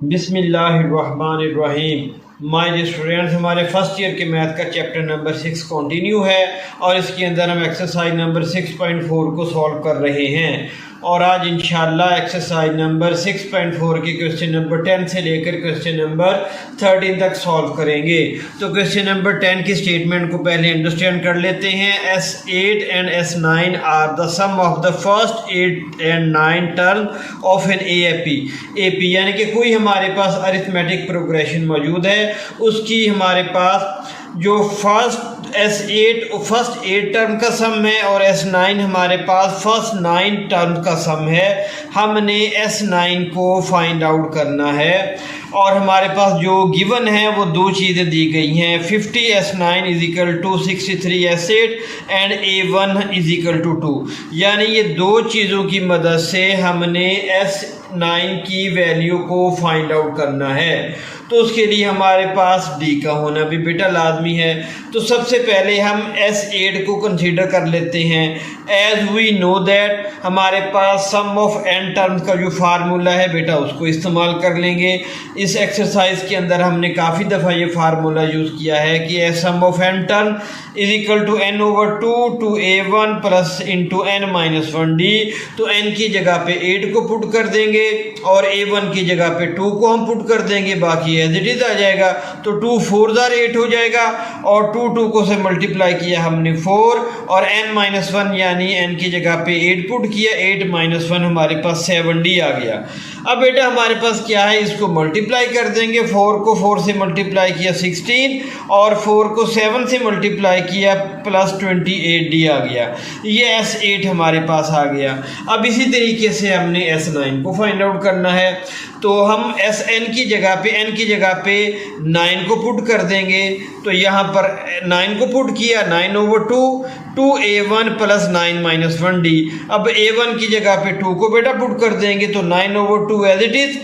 बिस्मिल्लाहिर्रहमानिर्रहीम। My students, हमारे first year के मैथ का चैप्टर नंबर 6 कंटिन्यू है और इसके अंदर हम एक्सरसाइज नंबर 6.4 को सॉल्व कर रहे हैं। और आज इंशाल्लाह एक्सरसाइज नंबर 6.4 के क्वेश्चन नंबर 10 से लेकर क्वेश्चन नंबर 13 तक सॉल्व करेंगे। तो क्वेश्चन नंबर 10 की स्टेटमेंट को पहले अंडरस्टैंड कर लेते हैं। S8 and S9 are the sum of the first 8 and 9 term of an AP यानी कि कोई हमारे पास अरिथमेटिक प्रोग्रेशन मौजूद है, उसकी हमारे पास जो फर्स्ट 8 टर्म का सम है और S9 हमारे पास फर्स्ट 9 टर्म का सम है। हमने S9 को फाइंड आउट करना है और हमारे पास जो गिवन है वो दो चीज़ें दी गई हैं। 50 S9 is equal to 63 S8 and A1 is equal to 2। यानी ये दो चीज़ों की मदद से हमने S9 की वैल्यू को फाइंड आउट करना है। तो उसके लिए हमारे पास D का होना भी बेटा लाजमी है। तो सबसे पहले हम S8 को कंसीडर कर लेते हैं। एज वी नो दैट हमारे पास सम ऑफ n टर्म्स का जो फार्मूला है बेटा उसको इस्तेमाल कर लेंगे। इस एक्सरसाइज के अंदर हमने काफ़ी दफ़ा ये फार्मूला यूज़ किया है कि sum of n term is equal to n/2 two A1 plus into n-1D। तो n की जगह पे 8 को पुट कर देंगे और A1 की जगह पे 2 को हम पुट कर देंगे, बाकी एज इट इज आ जाएगा। तो 2 4 8 हो जाएगा और 2 को से मल्टीप्लाई किया हमने 4 और n-1 यानी n की जगह पे 8 पुट किया, 8 - 1 हमारे पास 7D आ गया। अब बेटा हमारे पास क्या है, इसको मल्टीप्लाई कर देंगे। 4 को 4 से मल्टीप्लाई किया 16 और 4 को 7 से मल्टीप्लाई किया प्लस 28D आ गया। ये S8 हमारे पास आ गया। अब इसी तरीके से हमने S9 को फाइंड आउट करना है। तो हम n की जगह पे 9 को पुट कर देंगे। तो यहाँ पर 9 को पुट किया 9/2 टू A1 प्लस 9-1D। अब A1 की जगह पे 2 को बेटा पुट कर देंगे तो 9/2 एज इट इज।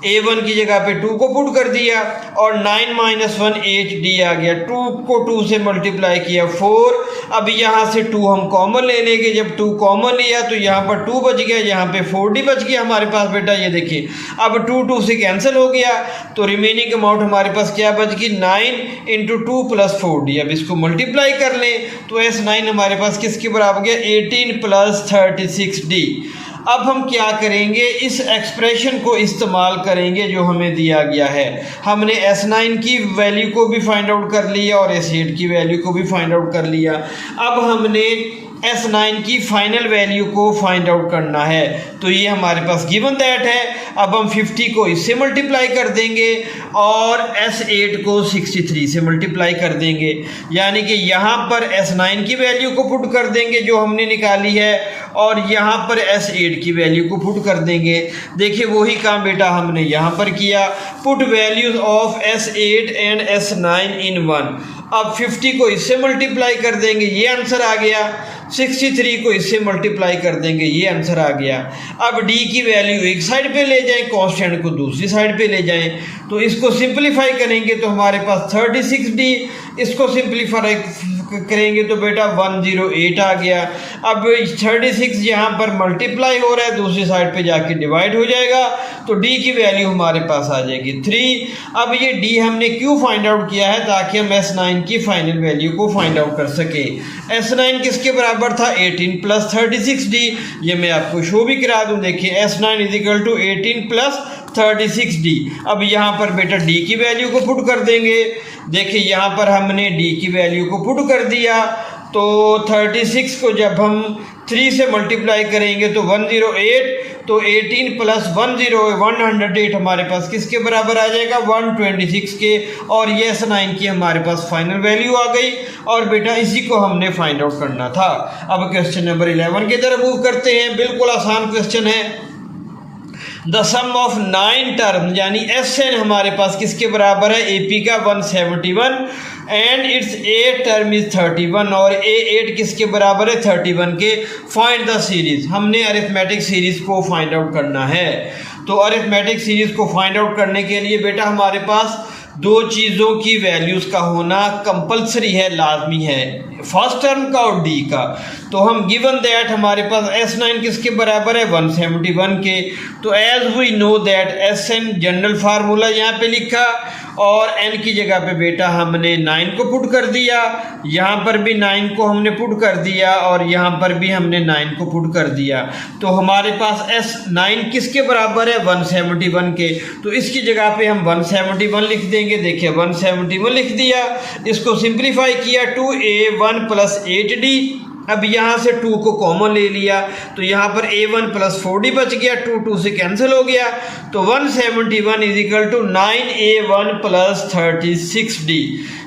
A1 की जगह पे 2 को पुट कर दिया और 9-1 8D आ गया। 2 को 2 से मल्टीप्लाई किया 4। अब यहाँ से 2 हम कॉमन ले लेंगे। जब 2 कॉमन लिया तो यहाँ पर 2 बच गया, यहाँ पे 4D बच गया हमारे पास बेटा। ये देखिए अब 2 से कैंसिल हो गया तो रिमेनिंग अमाउंट हमारे पास क्या बच गई, 9 × 2 + 4D। अब इसको मल्टीप्लाई कर लें तो S9 हमारे पास किसके बराबर गया, 18 + 36D। अब हम क्या करेंगे, इस एक्सप्रेशन को इस्तेमाल करेंगे जो हमें दिया गया है। हमने S9 की वैल्यू को भी फाइंड आउट कर लिया और S8 की वैल्यू को भी फाइंड आउट कर लिया। अब हमने S9 की फाइनल वैल्यू को फाइंड आउट करना है। तो ये हमारे पास गिवन दैट है। अब हम 50 को इससे मल्टीप्लाई कर देंगे और S8 को 63 से मल्टीप्लाई कर देंगे। यानी कि यहाँ पर S9 की वैल्यू को पुट कर देंगे जो हमने निकाली है और यहाँ पर S8 की वैल्यू को पुट कर देंगे। देखिए वही काम बेटा हमने यहाँ पर किया, put values of S8 and S9 इन 1। अब 50 को इससे मल्टीप्लाई कर देंगे, ये आंसर आ गया। 63 को इससे मल्टीप्लाई कर देंगे, ये आंसर आ गया। अब D की वैल्यू एक साइड पे ले जाएं, कांस्टेंट को दूसरी साइड पे ले जाएं। तो इसको सिंपलीफाई करेंगे तो हमारे पास 36D। इसको सिंपलीफाई करेंगे तो बेटा 108 आ गया। अब 36 यहाँ पर मल्टीप्लाई हो रहा है, दूसरी साइड पे जाके डिवाइड हो जाएगा तो D की वैल्यू हमारे पास आ जाएगी 3। अब ये D हमने क्यों फाइंड आउट किया है, ताकि हम S9 की फाइनल वैल्यू को फाइंड आउट कर सके। S9 किसके बराबर था, 18 + 36D। ये मैं आपको शो भी करा दूं, देखिए S9 is equal to 18 + 36D। अब यहाँ पर बेटा D की वैल्यू को पुट कर देंगे। देखिए यहाँ पर हमने D की वैल्यू को पुट कर दिया तो 36 को जब हम 3 से मल्टीप्लाई करेंगे तो 108। तो 18 + 108 हमारे पास किसके बराबर आ जाएगा, 126 के। और ये S9 की हमारे पास फाइनल वैल्यू आ गई और बेटा इसी को हमने फाइंड आउट करना था। अब क्वेश्चन नंबर 11 की तरफ मूव करते हैं। बिल्कुल आसान क्वेश्चन है। द सम ऑफ 9 टर्म यानी Sn हमारे पास किसके बराबर है, AP का 171 and it's A term is 31 और A8 किसके बराबर है, 31 के। फाइंड द सीरीज, हमने अरिथमेटिक सीरीज को फाइंड आउट करना है। तो अरिथमेटिक सीरीज को फाइंड आउट करने के लिए बेटा हमारे पास दो चीज़ों की वैल्यूज़ का होना कंपलसरी है, लाजमी है, फर्स्ट टर्म का और D का। तो हम गिवन दैट हमारे पास S9 किसके बराबर है 171 के। तो as we know that Sn general formula यहाँ पे लिखा और n की जगह पे बेटा हमने 9 को पुट कर दिया, यहाँ पर भी 9 को हमने पुट कर दिया और यहाँ पर भी हमने 9 को पुट कर दिया। तो हमारे पास S9 किसके बराबर है 171 के। तो इसकी जगह पे हम 171 लिख देंगे। देखिए 171 लिख दिया, इसको सिंप्लीफाई किया 2a1 प्लस 8d। अब यहाँ से 2 को कॉमन ले लिया तो यहाँ पर a1 प्लस 4d बच गया, 2 से कैंसिल हो गया। तो 171 is equal to 9a1 plus 36d।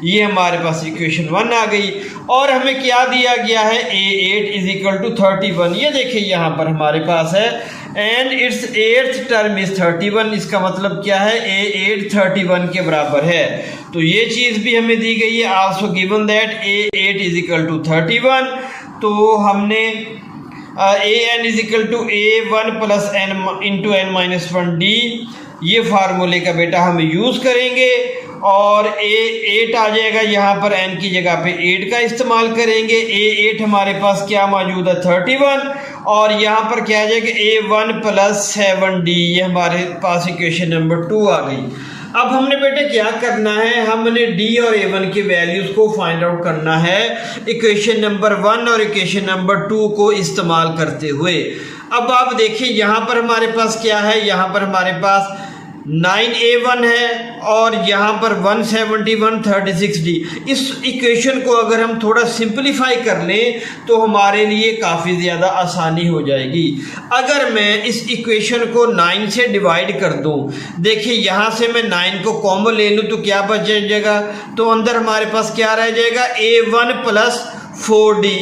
ये हमारे पास इक्वेशन 1 आ गई। और हमें क्या दिया गया है a8 इज इक्वल टू 31। ये देखिए यहाँ पर हमारे पास है and it's 8th term is 31। इसका मतलब क्या है a8 31 के बराबर है। तो ये चीज़ भी हमें दी गई है। Also given that a8 is equal to 31। तो हमने an is equal to a1 plus n into n minus 1d ये फार्मूले का बेटा हम यूज़ करेंगे और a8 आ जाएगा। यहाँ पर n की जगह पे 8 का इस्तेमाल करेंगे। a8 हमारे पास क्या मौजूद है 31 और यहाँ पर क्या आ जाएगा a1 प्लस 7d। ये हमारे पास इक्वेशन नंबर 2 आ गई। अब हमने बेटे क्या करना है, हमने d और a1 की वैल्यूज़ को फाइंड आउट करना है इक्वेशन नंबर 1 और इक्वेशन नंबर 2 को इस्तेमाल करते हुए। अब आप देखिए यहाँ पर हमारे पास क्या है, यहाँ पर हमारे पास 9a1 है और यहाँ पर 171 36d। इस इक्वेशन को अगर हम थोड़ा सिंपलीफाई कर लें तो हमारे लिए काफ़ी ज़्यादा आसानी हो जाएगी। अगर मैं इस इक्वेशन को 9 से डिवाइड कर दूं, देखिए यहाँ से मैं 9 को कॉमन ले लूँ तो क्या बच जाएगा, तो अंदर हमारे पास क्या रह जाएगा a1 प्लस 4d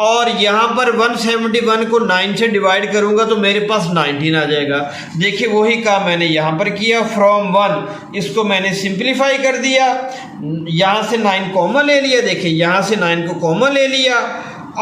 और यहाँ पर 171 को 9 से डिवाइड करूँगा तो मेरे पास 19 आ जाएगा। देखिए वही काम मैंने यहाँ पर किया, फ्रॉम 1 इसको मैंने सिंप्लीफाई कर दिया, यहाँ से 9 कॉमन ले लिया। देखिए यहाँ से 9 को कॉमन ले लिया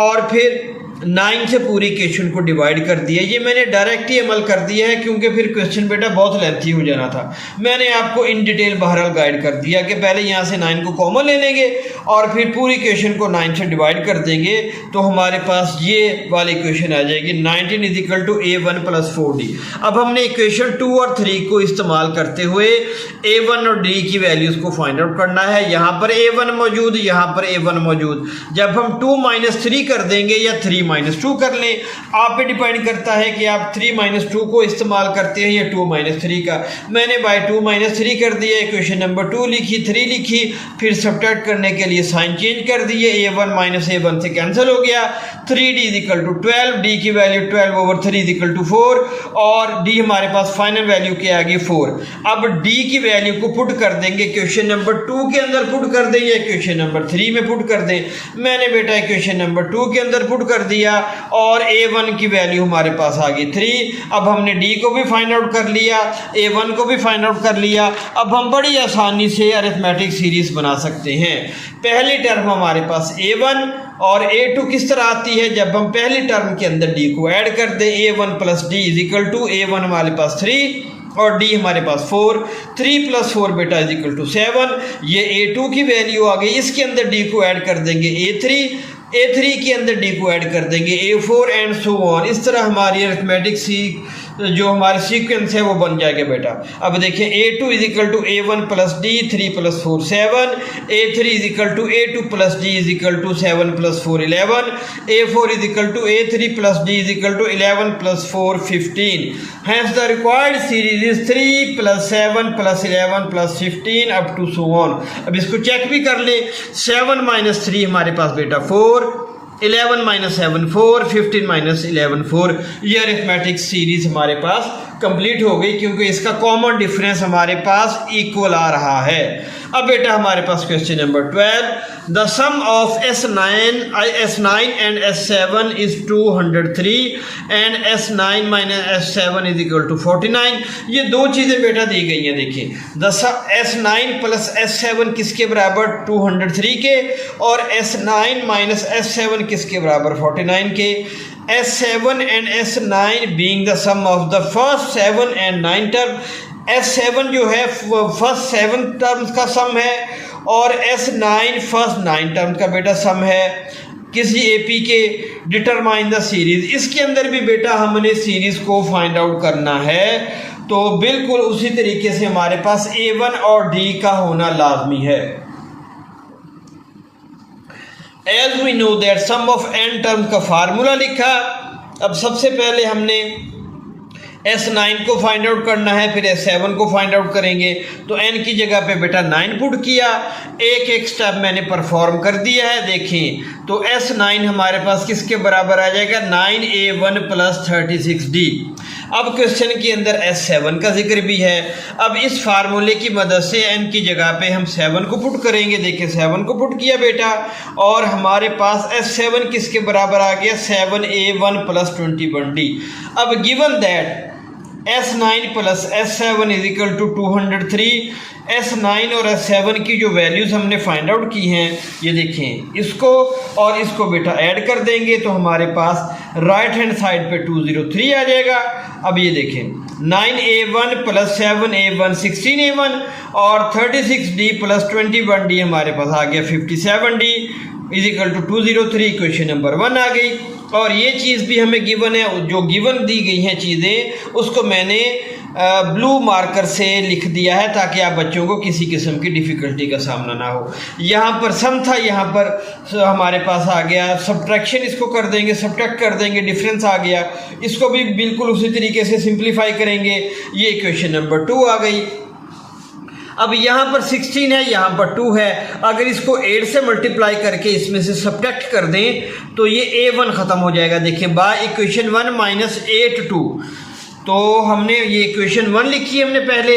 और फिर 9 से पूरी इक्वेशन को डिवाइड कर दिया। ये मैंने डायरेक्ट ही अमल कर दिया है क्योंकि फिर क्वेश्चन बेटा बहुत लेंथी हो जाना था। मैंने आपको इन डिटेल बहरहाल गाइड कर दिया कि पहले यहाँ से 9 को कॉमन ले लेंगे और फिर पूरी इक्वेशन को 9 से डिवाइड कर देंगे तो हमारे पास ये वाली इक्वेशन आ जाएगी 19 is equal to a1 plus 4d। अब हमने इक्वेशन 2 और 3 को इस्तेमाल करते हुए a1 और d की वैल्यूज़ को फाइंड आउट करना है। यहाँ पर a1 मौजूद, यहाँ पर a1 मौजूद। जब हम 2 - 3 कर देंगे या 3 - 2 कर लें, आप पे डिपेंड करता है कि आप 3 - 2 को इस्तेमाल करते हैं या 2 - 3 का। मैंने बाय 2 - 3 कर दिया, इक्वेशन नंबर 2 लिखी, 3 लिखी, फिर सब्ट्रैक्ट करने के लिए साइन चेंज कर दिए, a1 - a1 से कैंसिल हो गया। 3d is equal to 12, d की वैल्यू 12/3 इज इक्वल टू 4 और d हमारे पास फाइनल वैल्यू क्या आ गई 4। अब d की वैल्यू को पुट कर देंगे, क्वेश्चन नंबर 2 के अंदर पुट कर दें या क्वेश्चन नंबर 3 में पुट कर दें। मैंने बेटा क्वेश्चन नंबर 2 के अंदर पुट कर दिया और a1 की वैल्यू हमारे पास आ गई 3। अब हमने d को भी फाइंड आउट कर लिया, a1 को भी फाइंड आउट कर लिया। अब हम बड़ी आसानी से अरिथमेटिक सीरीज बना सकते हैं। पहली टर्म हमारे पास a1 और a2 किस तरह आती है, जब हम पहली टर्म के अंदर d को ऐड कर दें, a1 plus d is equal to a1 हमारे पास 3 और d हमारे पास 4, 3 + 4 बेटा इज इक्वल टू 7। ये a2 की वैल्यू आ गई, इसके अंदर d को ऐड कर देंगे a3 के अंदर d को ऐड कर देंगे a4 एंड सो ऑन। इस तरह हमारी अरिथमेटिक जो हमारे सीक्वेंस है वो बन जाएगा बेटा। अब देखिए a2 is equal to a1 plus d, 3 + 4 7, a3 is equal to a2 plus d is equal to 7 + 4 11, a4 is equal to a3 plus d is equal to 11 + 4 15। Hence the required series is 3 + 7 + 11 + 15 up to so on। अब इसको check भी कर ले, 7 - 3 हमारे पास बेटा 4, 11 - 7 4, 15 - 11 4। ये arithmetic series हमारे पास complete हो गई क्योंकि इसका कॉमन डिफरेंस हमारे पास इक्वल आ रहा है। अब बेटा हमारे पास question number 12, the sum of S9 and S7 is 203 and S9 - S7 is equal to 49। ये दो चीज़ें बेटा दी गई हैं। देखिए S9 + S7 किसके बराबर 203 के और S9 - S7 किसके बराबर 49 के। S7 and S9 being the sum of the first 7 and 9 term। S7 जो है फर्स्ट 7 टर्म्स का सम है और S9 फर्स्ट 9 टर्म्स का बेटा सम है। किसी एपी के डिटरमाइन द सीरीज, इसके अंदर भी बेटा हमने सीरीज को फाइंड आउट करना है। तो बिल्कुल उसी तरीके से हमारे पास A1 और D का होना लाजमी है। As we know that sum of n term का फार्मूला लिखा। अब सबसे पहले हमने S9 को फाइंड आउट करना है, फिर S7 को फाइंड आउट करेंगे। तो n की जगह पे बेटा 9 पुट किया, एक एक स्टेप मैंने परफॉर्म कर दिया है। देखें तो S9 हमारे पास किसके बराबर आ जाएगा, 9A1 + 36D। अब क्वेश्चन के अंदर S7 का जिक्र भी है। अब इस फार्मूले की मदद से n की जगह पे हम 7 को पुट करेंगे। देखिए 7 को पुट किया बेटा, और हमारे पास S7 किसके बराबर आ गया, 7A1 + 21D। अब given that S9 + S7 = 203। S9 और S7 की जो वैल्यूज़ हमने फाइंड आउट की हैं, ये देखें, इसको और इसको बेटा ऐड कर देंगे तो हमारे पास राइट हैंड साइड पे 203 आ जाएगा। अब ये देखें 9A1 + 7A1 16A1 और 36D + 21D हमारे पास आ गया 57D = 203। क्वेश्चन नंबर 1 आ गई। और ये चीज़ भी हमें गिवन है, जो गिवन दी गई हैं चीज़ें उसको मैंने ब्लू मार्कर से लिख दिया है ताकि आप बच्चों को किसी किस्म की डिफ़िकल्टी का सामना ना हो। यहाँ पर सम था, यहाँ पर हमारे पास आ गया सब्ट्रैक्शन, इसको कर देंगे, सब्ट्रैक्ट कर देंगे, डिफरेंस आ गया, इसको भी बिल्कुल उसी तरीके से सिंप्लीफाई करेंगे। ये क्वेश्चन नंबर 2 आ गई। अब यहाँ पर 16 है, यहाँ पर 2 है, अगर इसको 8 से मल्टीप्लाई करके इसमें से सब्ट्रैक्ट कर दें तो ये A1 ख़त्म हो जाएगा। देखिए बाय इक्वेशन 1 - 8 2। तो हमने ये इक्वेशन 1 लिखी है हमने पहले,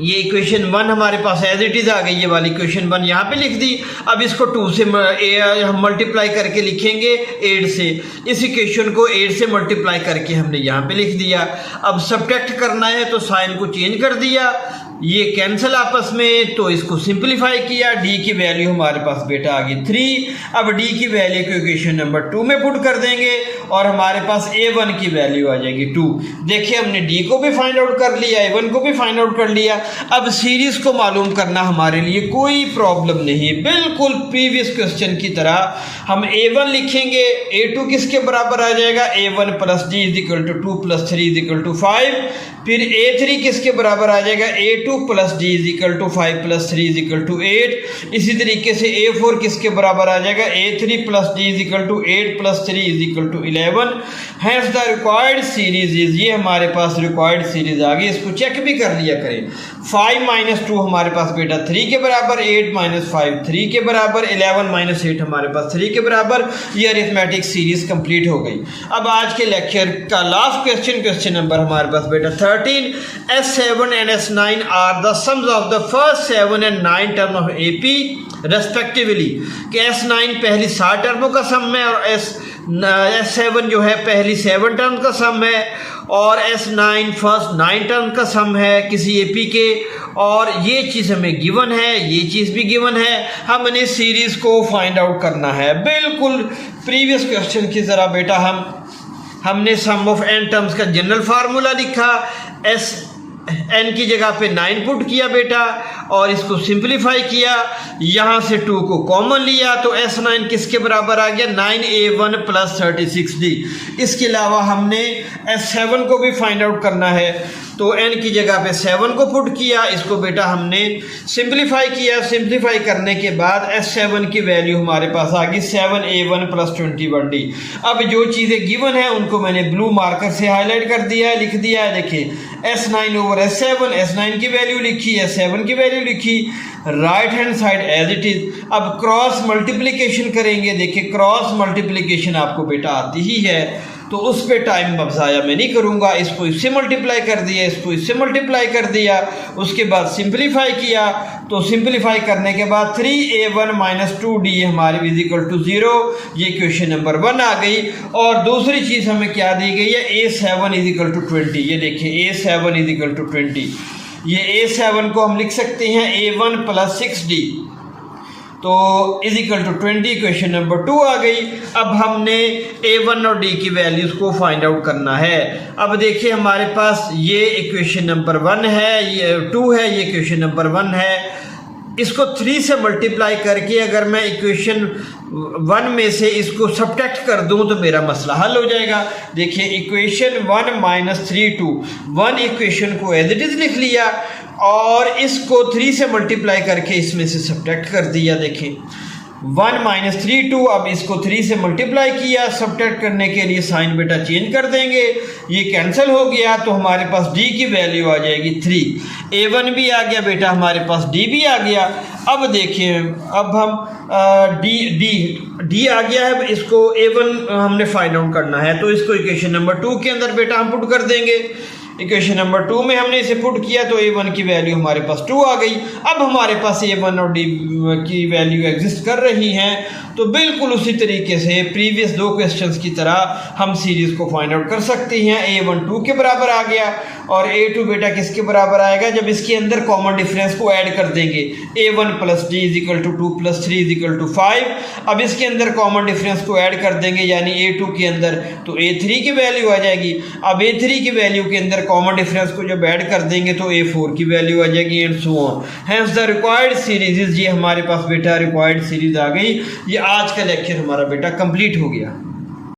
ये इक्वेशन 1 हमारे पास एज इट इज़ आ गई, ये वाली इक्वेशन 1 यहाँ पे लिख दी। अब इसको 2 से हम मल्टीप्लाई करके लिखेंगे 8 से, इस इक्वेशन को 8 से मल्टीप्लाई करके हमने यहाँ पे लिख दिया। अब सब्ट्रैक्ट करना है तो साइन को चेंज कर दिया, ये कैंसिल आपस में, तो इसको सिंप्लीफाई किया। D की वैल्यू हमारे पास बेटा आ गई 3। अब D की वैल्यू को इक्वेशन नंबर 2 में पुट कर देंगे और हमारे पास A1 की वैल्यू आ जाएगी 2। देखिए हमने D को भी फाइंड आउट कर लिया, A1 को भी फाइंड आउट कर लिया। अब सीरीज को मालूम करना हमारे लिए कोई प्रॉब्लम नहीं, बिल्कुल प्रीवियस क्वेश्चन की तरह हम A1 लिखेंगे, A2 किसके बराबर आ जाएगा, A1 + D = 2 + 3 = 5। फिर A3 किसके बराबर आ जाएगा, A2 + D = 5 + 3 = 8। इसी तरीके से A4 किसके बराबर आ जाएगा, A3 + D = 8 + 3 = 11। Hence the required series is, ये हमारे पास रिक्वायर्ड सीरीज आ गई, इसको चेक भी कर लिया करें। 5 - 2 हमारे पास बेटा 3 के बराबर, 8 - 5 3 के बराबर, 11 - 8 हमारे पास 3 के बराबर। ये अरिथमेटिक सीरीज कंप्लीट हो गई। अब आज के लेक्चर का लास्ट क्वेश्चन नंबर हमारे पास बेटा 13। S7 and S9 are the sums of the first 7 and 9 term of AP respectively। कि S9 पहली 7 टर्मों का सम है और S7 जो है पहली 7 टर्म का सम है, और S9 फर्स्ट 9 टर्म का सम है किसी AP के। और ये चीज़ हमें गिवन है, ये चीज़ भी गिवन है, हमने सीरीज़ को फाइंड आउट करना है बिल्कुल प्रीवियस क्वेश्चन की तरह बेटा। हमने सम ऑफ n टर्म्स का जनरल फार्मूला लिखा, n की जगह पे 9 पुट किया बेटा और इसको सिंप्लीफाई किया, यहाँ से 2 को कॉमन लिया तो S9 किसके बराबर आ गया, 9A1 + 36D। इसके अलावा हमने S7 को भी फाइंड आउट करना है, तो n की जगह पे 7 को पुट किया, इसको बेटा हमने सिंप्लीफाई किया। सिंप्लीफाई करने के बाद S7 की वैल्यू हमारे पास आ गई 7A1 + 21D। अब जो चीज़ें गिवन है उनको मैंने ब्लू मार्कर से हाईलाइट कर दिया है, लिख दिया है। देखिए S9 / S7, S9 की वैल्यू लिखी, S7 की वैल्यू लिखी, right hand side as it is. अब क्रॉस मल्टीप्लिकेशन करेंगे। देखिए क्रॉस मल्टीप्लिकेशन आपको बेटा आती ही है, तो उस पर टाइम अब ज़ाया मैं नहीं करूँगा। इसको इससे मल्टीप्लाई कर दिया, इसको इससे मल्टीप्लाई कर दिया, उसके बाद सिंप्लीफाई किया। तो सिंप्लीफाई करने के बाद 3A1 - 2D हमारे = 0। ये क्वेश्चन नंबर 1 आ गई। और दूसरी चीज़ हमें क्या दी गई है, A7 = 20। ये देखिए A7 = 20। ये A7 को हम लिख सकते हैं A1 + 6D, तो = 20। क्वेश्चन नंबर 2 आ गई। अब हमने A1 और D की वैल्यूज़ को फाइंड आउट करना है। अब देखिए हमारे पास ये इक्वेशन नंबर 1 है, ये 2 है, ये क्वेश्चन नंबर 1 है। इसको 3 से मल्टीप्लाई करके अगर मैं इक्वेशन 1 में से इसको सब्ट्रैक्ट कर दूं तो मेरा मसला हल हो जाएगा। देखिए इक्वेशन 1 माइनस 3 2 1 इक्वेशन को एज इट इज़ लिख लिया और इसको 3 से मल्टीप्लाई करके इसमें से सब्ट्रैक्ट कर दिया। देखिए 1 माइनस 3 2, अब इसको 3 से मल्टीप्लाई किया, सब्ट्रैक्ट करने के लिए साइन बेटा चेंज कर देंगे, ये कैंसिल हो गया तो हमारे पास d की वैल्यू आ जाएगी 3। a1 भी आ गया बेटा, हमारे पास d भी आ गया। अब देखिए अब हम d आ गया है, इसको a1 हमने फाइंड आउट करना है तो इसको इक्वेशन नंबर 2 के अंदर बेटा हम पुट कर देंगे। इक्वेशन नंबर 2 में हमने इसे पुट किया तो a1 की वैल्यू हमारे पास 2 आ गई। अब हमारे पास a1 और d की वैल्यू एग्जिस्ट कर रही हैं, तो बिल्कुल उसी तरीके से प्रीवियस 2 क्वेश्चंस की तरह हम सीरीज़ को फाइंड आउट कर सकते हैं। a1 2 के बराबर आ गया और a2 बेटा किसके बराबर आएगा, जब इसके अंदर कॉमन डिफरेंस को ऐड कर देंगे। a1 plus d is equal to 2 plus 3 is equal to 5। अब इसके अंदर कॉमन डिफरेंस को ऐड कर देंगे यानी a2 के अंदर, तो a3 की वैल्यू आ जाएगी। अब a3 की वैल्यू के अंदर कॉमन डिफरेंस को जब ऐड कर देंगे तो a4 की वैल्यू आ जाएगी and so on. Hence the required series, ये हमारे पास बेटा रिक्वायर्ड सीरीज आ गई। ये आज का लेक्चर हमारा बेटा कंप्लीट हो गया।